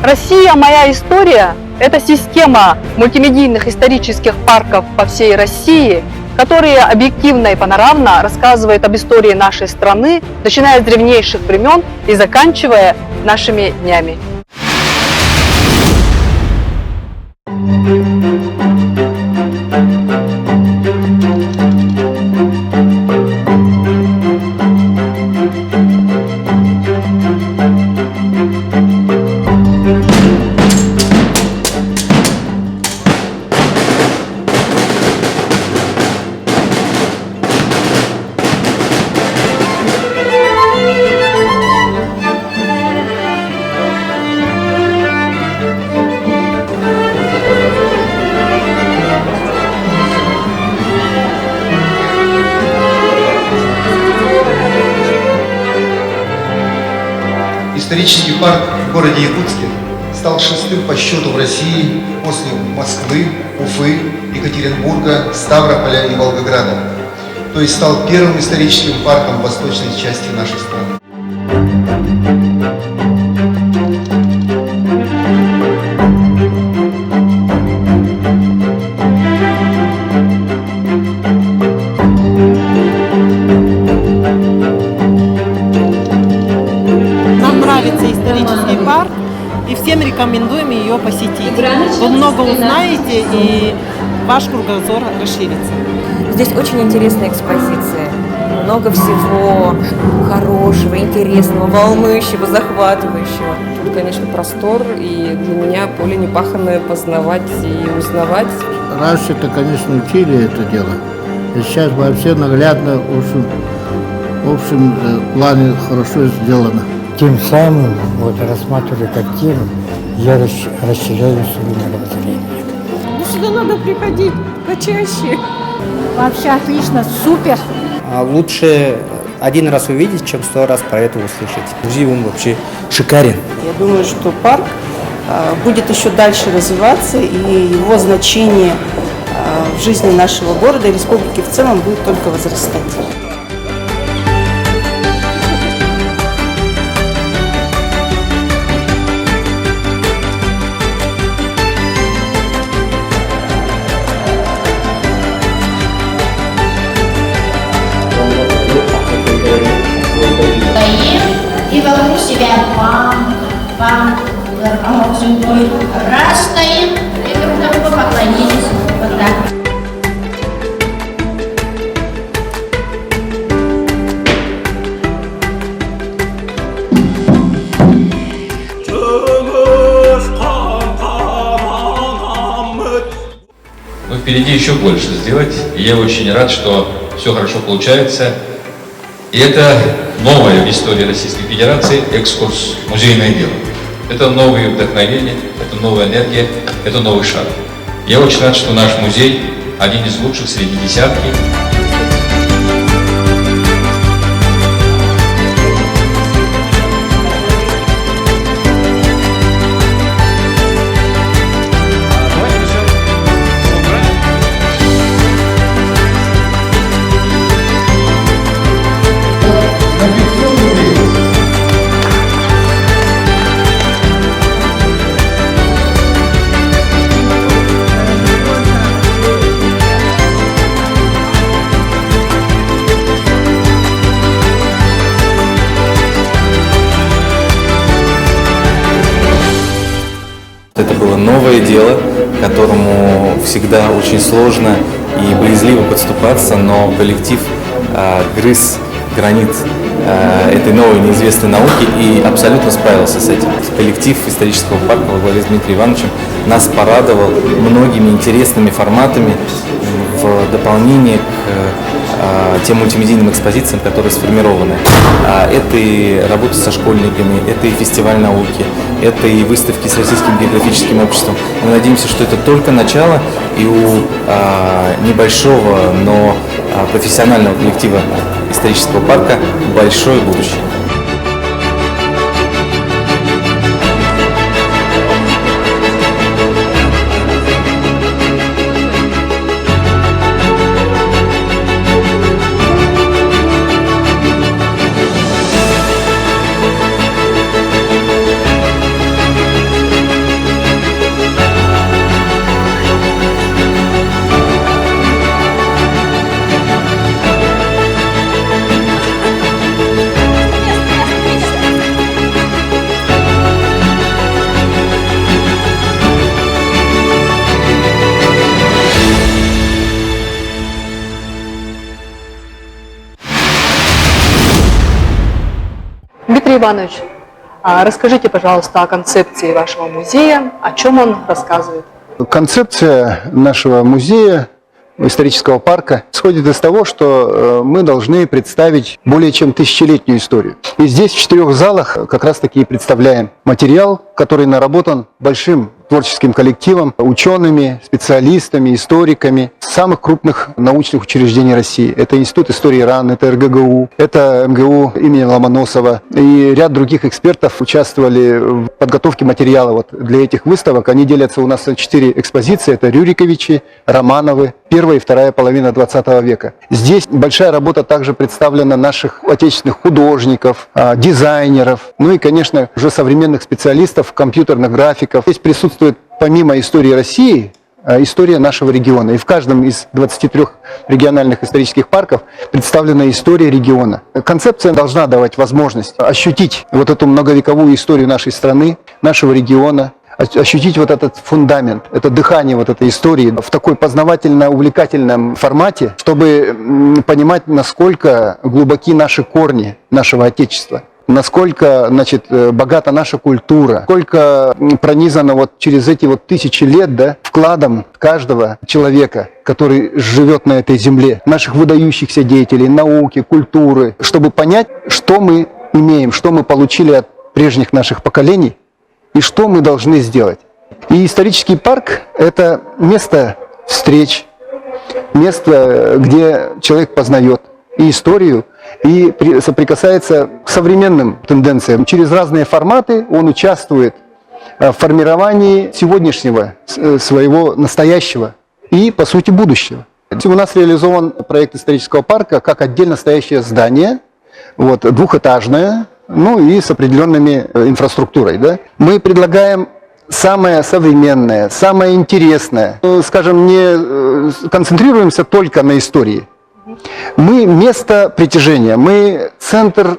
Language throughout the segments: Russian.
Россия «Моя история» – это система мультимедийных исторических парков по всей России, которые объективно и панорамно рассказывают об истории нашей страны, начиная с древнейших времен и заканчивая нашими днями. Исторический парк в городе Якутске стал 6-м по счету в России после Москвы, Уфы, Екатеринбурга, Ставрополя и Волгограда. То есть стал первым историческим парком в восточной части нашей страны. Исторический парк, и всем рекомендуем ее посетить. Вы много узнаете, и ваш кругозор расширится. Здесь очень интересная экспозиция. Много всего хорошего, интересного, волнующего, захватывающего. Тут, конечно, простор, и для меня поле непаханное познавать и узнавать. Раньше-то, конечно, учили это дело. И сейчас вообще наглядно, в общем плане хорошо сделано. Тем самым, рассматривая как тему, я расширяю свое мировоззрение. Сюда надо приходить почаще. Вообще отлично, супер. Лучше один раз увидеть, чем 100 раз про это услышать. Музей, он вообще шикарен. Я думаю, что парк будет еще дальше развиваться, и его значение в жизни нашего города и республики в целом будет только возрастать. И вокруг себя пам, раз стоим, и друг другу поклонились. Вот так. Но впереди еще больше сделать, и я очень рад, что все хорошо получается. И это новая в истории Российской Федерации экскурс «Музейное дело». Это новые вдохновения, это новая энергия, это новый шаг. Я очень рад, что наш музей один из лучших среди десятки. Это было новое дело, к которому всегда очень сложно и боязливо подступаться, но коллектив грыз гранит этой новой неизвестной науки и абсолютно справился с этим. Коллектив исторического парка во главе с Дмитрием Ивановичем нас порадовал многими интересными форматами в дополнение к тем мультимедийным экспозициям, которые сформированы. Это и работа со школьниками, это и фестиваль науки, это и выставки с Российским географическим обществом. Мы надеемся, что это только начало, и у небольшого, но профессионального коллектива исторического парка большое будущее. Юрий Иванович, расскажите, пожалуйста, о концепции вашего музея, о чем он рассказывает. Концепция нашего музея, исторического парка, исходит из того, что мы должны представить более чем тысячелетнюю историю. И здесь, в 4 залах, как раз таки и представляем материал, который наработан большим творческим коллективом, учеными, специалистами, историками самых крупных научных учреждений России. Это Институт истории РАН, это РГГУ, это МГУ имени Ломоносова. И ряд других экспертов участвовали в подготовке материала вот для этих выставок. Они делятся у нас на 4 экспозиции. Это Рюриковичи, Романовы, первая и вторая половина 20 века. Здесь большая работа также представлена наших отечественных художников, дизайнеров, ну и, конечно, уже современных специалистов, компьютерных графиков. Здесь присутствует помимо истории России, история нашего региона. И в каждом из 23 региональных исторических парков представлена история региона. Концепция должна давать возможность ощутить вот эту многовековую историю нашей страны, нашего региона, ощутить вот этот фундамент, это дыхание вот этой истории в такой познавательно-увлекательном формате, чтобы понимать, насколько глубоки наши корни нашего Отечества. Насколько, значит, богата наша культура, сколько пронизано вот через эти вот тысячи лет, да, вкладом каждого человека, который живет на этой земле, наших выдающихся деятелей науки, культуры, чтобы понять, что мы имеем, что мы получили от прежних наших поколений и что мы должны сделать. И исторический парк – это место встреч, место, где человек познает и историю, и соприкасается к современным тенденциям. Через разные форматы он участвует в формировании сегодняшнего, своего настоящего и, по сути, будущего. У нас реализован проект исторического парка как отдельно стоящее здание, вот, двухэтажное, ну и с определенными инфраструктурой. Да? Мы предлагаем самое современное, самое интересное. Скажем, не концентрируемся только на истории. Мы место притяжения, мы центр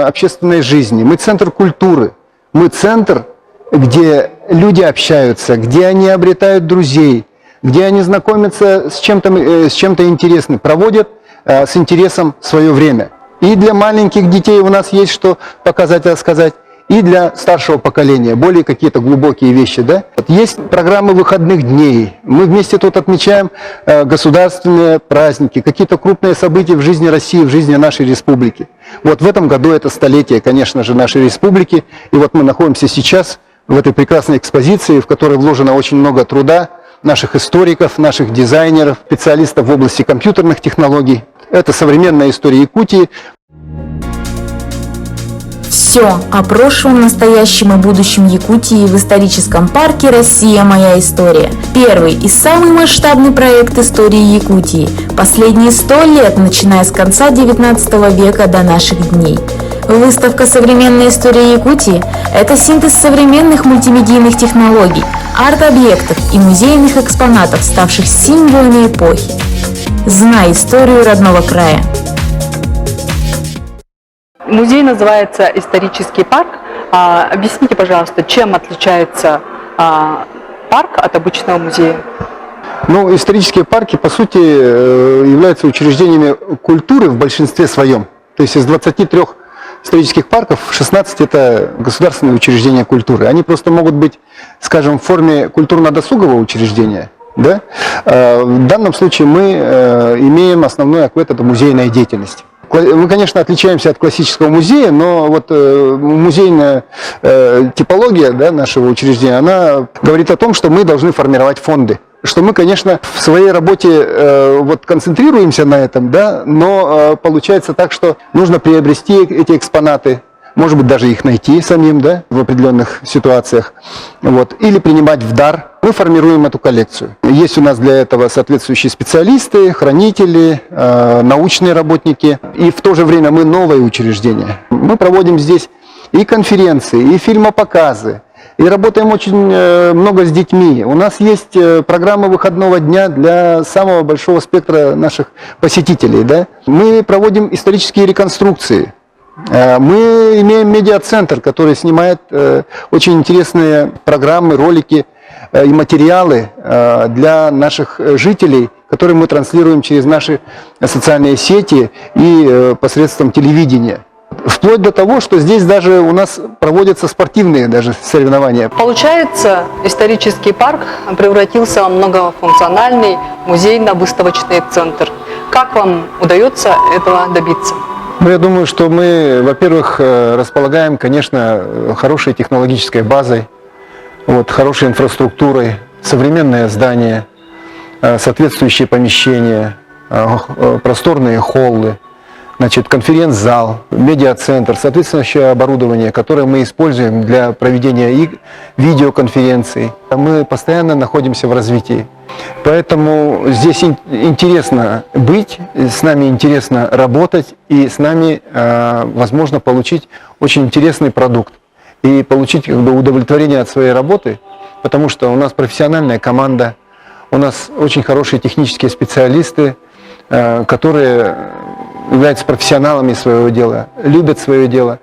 общественной жизни, мы центр культуры, мы центр, где люди общаются, где они обретают друзей, где они знакомятся с чем-то интересным, проводят с интересом свое время. И для маленьких детей у нас есть что показать, рассказать, и для старшего поколения, более какие-то глубокие вещи. Да? Есть программы выходных дней. Мы вместе тут отмечаем государственные праздники, какие-то крупные события в жизни России, в жизни нашей республики. Вот в этом году это столетие, конечно же, нашей республики. И вот мы находимся сейчас в этой прекрасной экспозиции, в которой вложено очень много труда наших историков, наших дизайнеров, специалистов в области компьютерных технологий. Это современная история Якутии. Все о прошлом, настоящем и будущем Якутии в историческом парке «Россия. Моя история». Первый и самый масштабный проект истории Якутии. Последние 100 лет, начиная с конца 19 века до наших дней. Выставка «Современная история Якутии» – это синтез современных мультимедийных технологий, арт-объектов и музейных экспонатов, ставших символами эпохи. Знай историю родного края. Музей называется «Исторический парк». Объясните, пожалуйста, чем отличается парк от обычного музея? Ну, исторические парки, по сути, являются учреждениями культуры в большинстве своем. То есть из 23 исторических парков 16 – это государственные учреждения культуры. Они просто могут быть, скажем, в форме культурно-досугового учреждения. Да? В данном случае мы имеем основной аквет – это музейная деятельность. Мы, конечно, отличаемся от классического музея, но вот музейная типология, да, нашего учреждения, она говорит о том, что мы должны формировать фонды. Что мы, конечно, в своей работе вот концентрируемся на этом, да, но получается так, что нужно приобрести эти экспонаты, может быть, даже их найти самим, да, в определенных ситуациях, вот, или принимать в дар. Мы формируем эту коллекцию. Есть у нас для этого соответствующие специалисты, хранители, научные работники. И в то же время мы новое учреждение. Мы проводим здесь и конференции, и фильмопоказы, и работаем очень много с детьми. У нас есть программа выходного дня для самого большого спектра наших посетителей. Да? Мы проводим исторические реконструкции. Мы имеем медиацентр, который снимает очень интересные программы, ролики и материалы для наших жителей, которые мы транслируем через наши социальные сети и посредством телевидения. Вплоть до того, что здесь даже у нас проводятся спортивные даже соревнования. Получается, исторический парк превратился в многофункциональный музейно-выставочный центр. Как вам удается этого добиться? Ну, я думаю, что мы, во-первых, располагаем, конечно, хорошей технологической базой, хорошей инфраструктурой, современное здание, соответствующие помещения, просторные холлы, конференц-зал, медиацентр, соответствующее оборудование, которое мы используем для проведения видеоконференций. Мы постоянно находимся в развитии. Поэтому здесь интересно быть, с нами интересно работать, и с нами возможно получить очень интересный продукт и получить удовлетворение от своей работы, потому что у нас профессиональная команда, у нас очень хорошие технические специалисты, которые являются профессионалами своего дела, любят свое дело.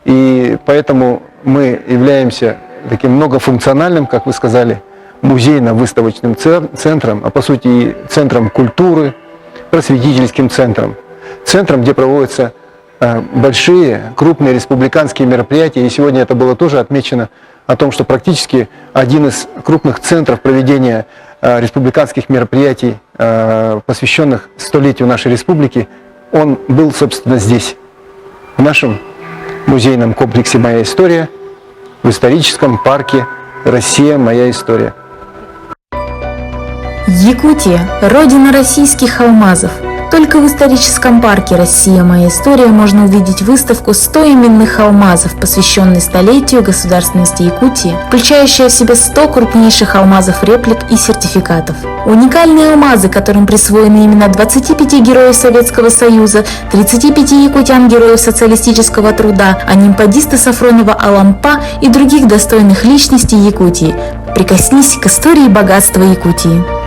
И поэтому мы являемся таким многофункциональным, как вы сказали, музейно-выставочным центром, а по сути и центром культуры, просветительским центром. Центром, где проводятся большие, крупные республиканские мероприятия. И сегодня это было тоже отмечено о том, что практически один из крупных центров проведения республиканских мероприятий, посвященных столетию нашей республики, он был, собственно, здесь, в нашем музейном комплексе «Моя история», в историческом парке «Россия. Моя история». Якутия – родина российских алмазов. Только в историческом парке «Россия. Моя история» можно увидеть выставку 100 именных алмазов, посвященной столетию государственности Якутии, включающая в себя 100 крупнейших алмазов, реплик и сертификатов. Уникальные алмазы, которым присвоены имена 25 героев Советского Союза, 35 якутян-героев социалистического труда, анимпадиста Сафронова Алампа и других достойных личностей Якутии. Прикоснись к истории богатства Якутии.